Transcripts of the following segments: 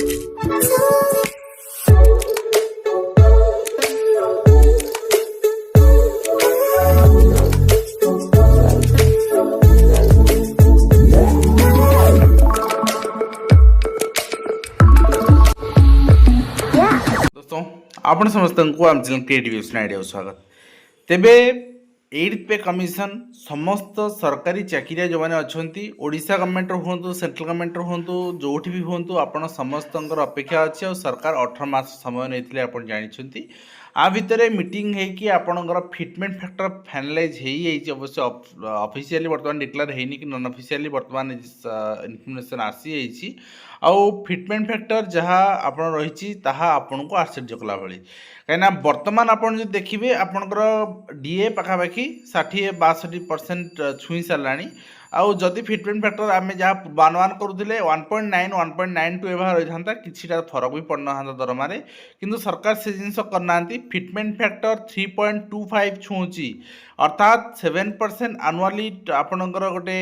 दोस्तों आपण समस्त को आम चैनल क्रिएटिव आइडिया स्वागत। तेबे 8th पे कमिशन समस्त सरकारी चाकरिया जो मैंने अच्छा ओडिशा गवर्नमेंट हूँ सेंट्रल गवर्नमेंट हूँ जो भी हूँ आपण समस्त अपेक्षा अच्छी और सरकार 18 मास समय नहीं आप जानते आ भितर मीटिंग होगी आपणकर फिटमेंट फैक्टर फाइनालाइज हो अवश्य ऑफिशियली बर्तमान डिक्लेयर होनी कि नॉन ऑफिशियली बर्तमान इनफॉरमेशन आसी आउ फिटमेंट फैक्टर जहाँ आप रही आपन को आश्चर्य कला भाई कहीं बर्तमान आपड़ जो देखिए आपंकर डीए पखापाखि 60-62% छुई सारा आउ जदि फिटमेंट फैक्टर आम जहाँ पूर्वानुमान करुले 1.9 1.92 एवं रही था कि फरक भी पड़ना था दरमार किंतु सरकार से जिन करना फिटमेंट फैक्टर 3.25 छुँची अर्थात 7% आनुआली आपणकर गोटे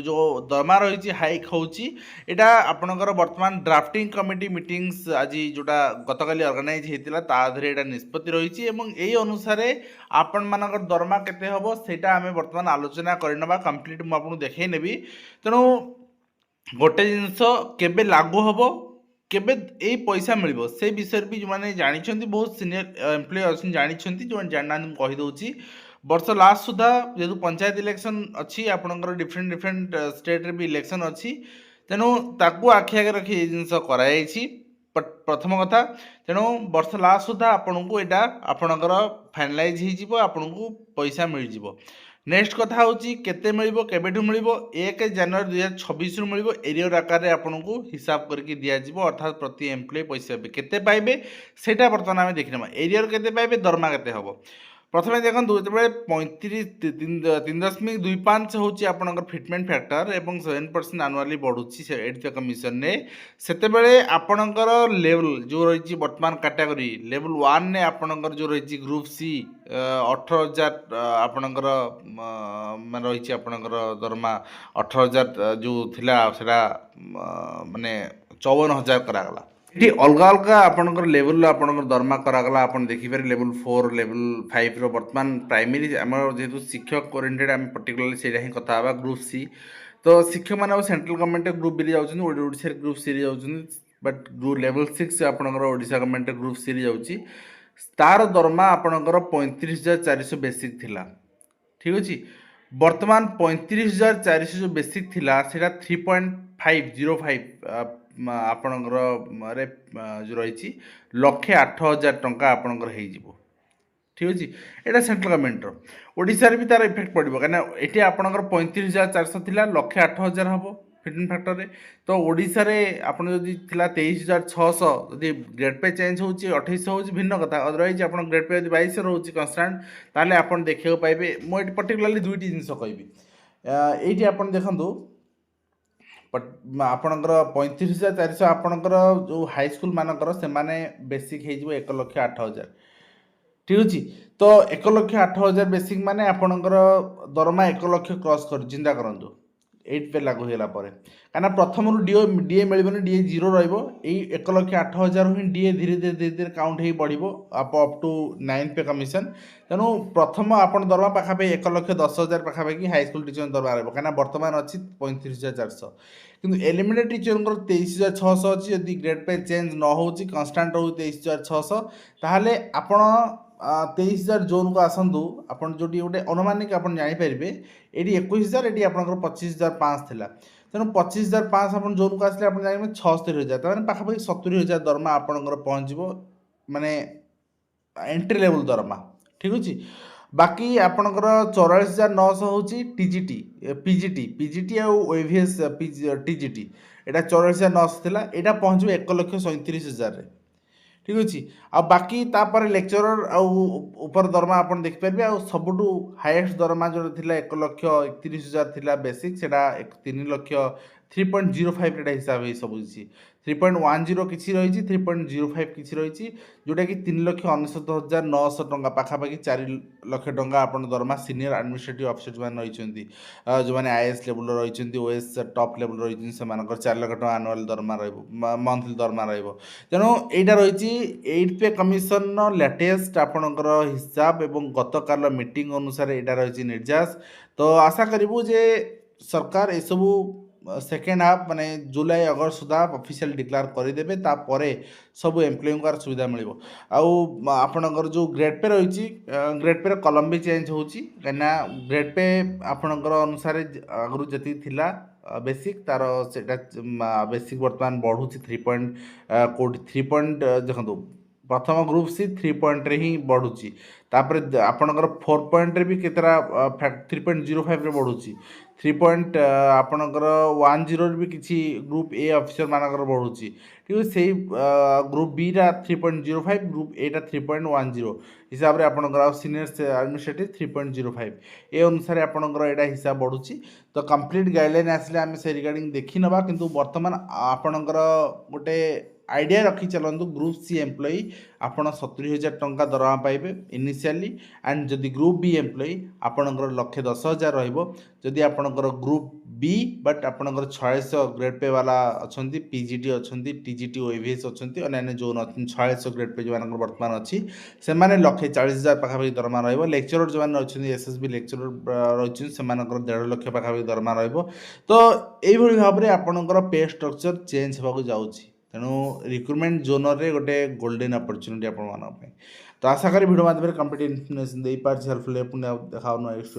जो दरमा रही हाइक होटा आपणकर बर्तमान ड्राफ्टिंग कमिटी मीटिंग्स आज जोटा गतकाली ऑर्गेनाइज होता ताधरे निष्पत्ति रही यही अनुसार आपण मानकर दरमा केते हम सेटा आम बर्तमान आलोचना करनबा कंप्लीट मुझे देखई नेबी तेणु गोटे जिनस केबे लागू हम केबे ए पैसा मिल से विषय भी जो मैंने जानते बहुत सीनियर एम्प्लॉय अच्छे जानते जो जानना कहीदे वर्ष लास्ट सुधा जेहतु पंचायत इलेक्शन अच्छी आपंकर डिफरेंट डिफरेंट स्टेट भी इलेक्शन अच्छी तेणु ताकू आखि आगे रखी जिनस कराई प्रथम कथा तेणु वर्ष लास्ट सुधा आपन को यहाँ आपणकर फाइनालाइज हो पैसा मिल जाव। नेक्स्ट कथा हूँ केते मिलिबो केबेठु मिलिबो 1 जनवरी 2026 रु मिलिबो एरियर आकार आपन को हिसाब करके दिया जिवो अर्थात प्रति एम्प्लॉय पैसा केते पाइबे सेटा बर्तमान आम देखिना एरियर केते पाइबे दरमा केते हबो। प्रथम देखो जो 3.25 हूँ आपंकर फिटमेंट फैक्टर एवं 7% आनुआली बढ़ुची 8th कमिशन ने सेतेबेले आपणकर लेवल जो रही वर्तमान कैटेगरी लेवल 1 ने आपणकर जो रही ग्रुप सी 18,000 आपणकर मान रही आपणकर दरमा 18,000 जो थिला सेटा माने 54,000 करागला ये अलग अलग आपंकर लेवल आपंकर दरमा करागला आपन देखिपारे लेवल 4 लेवल 5 रो वर्तमान प्राइमरी आम जेहेतु शिक्षक ओरिएंटेड आम पर्टिकुलरली से ही कथा ग्रुप सी तो शिक्षक मैंने सेंट्रल गवर्नमेंट ग्रुप बी जाऊँगी ओडिशा ग्रुप सी जाऊँगी बट लेवल 6 आपंकर ओडिशा गवर्नमेंट ग्रुप सी जाऊँगी तार दरमा आपंकर 35,400 बेसिक थिला ठीक अच्छे बर्तमान 35,400 जो बेसिक थिला सेटा 3.505 आपणकर जो रही 1,08,000 टंका आपणकर हो ठीक अच्छे यहाँ सेंट्रल गवर्नमेंट ओडिशा भी तार इफेक्ट पड़ो कहीं ये आपणकर 35,400 थिला 1,08,000 हम फिटमेंट फैक्टर रे तो ओडिशा रे आपन जदि थिला 23,600 जदि ग्रेड पे चेंज हो 2800 हो भिन्न कथा अदरवाइज आप ग्रेड पे 2200 रोचे कन्स्टांट ताले आपन देखियो पाइबे मो पर्टिकुलरली दुईटी जिनस कहबी ये आप देखु आपणकर 35,400 आपणकर जो हाई स्कूल मानकर से बेसिक हो 1,08,000 ठीक अच्छे तो 1,08,000 बेसिक माने आपणकर दरमा 1 लाख क्रॉस कर चिंता करूँ 8 पे लागू होला परे कहीं प्रथम डीए मिलबनी डीए 0 रही 1,08,000 ही डीए धीरे धीरे धीरे धीरे काउंट हो बढ़ो अप टू 9 पे कमिशन तेणु प्रथम आपन दरमा पाखापाखि 1,10,000 पाखापाखि हाई स्कूल टीचर दरमा रही कहीं बर्तमान अच्छी 35,400 किंतु एलिमेंटरी टीचर 23,600 अच्छी यदि ग्रेड पे चेंज न हो कन्स्टांट रो 23,600 ताहले आपण 23,000 जोन को आसतु आपन जो गोटे अनुमानिक आप जानीपारे ये 21,000 ये आप 25,500 थिला तेणु 25,500 आप जोन को आसले आप जानते 76,000 तमाने पाखापाखि 70,000 दरमा आपंकर पहुँचो माने एंट्री लेवल दरमा ठीक अच्छे बाकी आपंकर 44,900 हूँ टीजीटी पीजीटी पीजीटी आउ एवीएस टीजीटी यहाँ 44,900 थिला यहाँ पहुँचो 1,37,000 ठीक अच्छे आ बाकी तापर लेक्चरर आपर दरमा आप देखिपारे आ सबुठू हाईएस्ट दरमा जो थिला 1,31,000 थिला बेसिक सेटा 3 लाख 3.05 रेटा हिसाब है सब किसी 3.10 किसी रही 3.05 किसी रही जोटा कि 3,99,900 टंका पाखापाखि 4 लाख टंका आप दरमा सीनियर एडमिनिस्ट्रेटिव ऑफिसर जो रही जो मैंने आईएएस लेवल रही ओएस टॉप लेवल रही से 4 लाख टंका आनुआल दरमा मंथली दरमा तेणु यहाँ रही 8th पे कमिशन लेटेस्ट आपणकर हिसाब एवं गतकाल मीटिंग अनुसार यहाँ रही निर्यास तो आशा करूँ जे सरकार ये सबू सेकेंड हाफ माने जुलाई अगस्त सुधा ऑफिशियल डिक्लेयर करदेवे तापर सब एम्प्लॉय को सुविधा मिल आपणकर जो ग्रेड पे रही ग्रेड पे कलम भी चेंज होची ग्रेड पे आपणकर अनुसार आगु जी थिला बेसिक तार से बेसिक बर्तमान बढ़ुची 3 पॉइंट देखो प्रथम ग्रुप सी 3 पॉइंट रे ही बढ़ुची तापर आपणकर 4 पॉइंट रे भी केतरा 3.05 रे बढ़ुची 3 पॉइंट आपणकर 10 भी किसी ग्रुप ए ऑफिसर मानकर बढ़ुची ठीक है से ग्रुप बी रा 3.05 ग्रुप ए टा 3.10 हिसाब रे आपणकर सीनियर एडमिनिस्ट्रेटिव 3.05 ए अनुसार आपणकर एटा हिसाब बढ़ुची तो कंप्लीट गाइडलाइन आसले आम से रिगार्डिंग देखी नबा किंतु वर्तमान आपणकर गोटे आइडिया रखी चलतु ग्रुप सी एम्प्लॉई आपण 70,000 टंका दरमा पाइबे इनिशियली एंड जदि ग्रुप बी एम्प्लॉई आपणकर 1,10,000 रही आपणकर ग्रुप बी बट आपणकर 600 ग्रेड पे वाला अच्छा पीजीटी अच्छा टीजीटी ओएवीएस अच्छा अन्य जो 600 ग्रेड पे जो बर्तमान अच्छी से 1,40,000 पाखापाखि दरमा रही लेक्चरर जो अच्छे एसएसबी लेक्चरर रही से 1.5 लाख पाखापाखि दरमा तो यही भाव में आपणकर पे स्ट्रक्चर चेंज होगा जाऊँगी तेणु रिक्रुटमेंट जोनर रे गोटे गोल्डन अपॉर्चुनिटी आप तो आशा करी वीडियो माध्यम कंप्लीट इन्फॉर्मेशन दे पार्छ हेल्पफुल पुणी देखा नेक्स्ट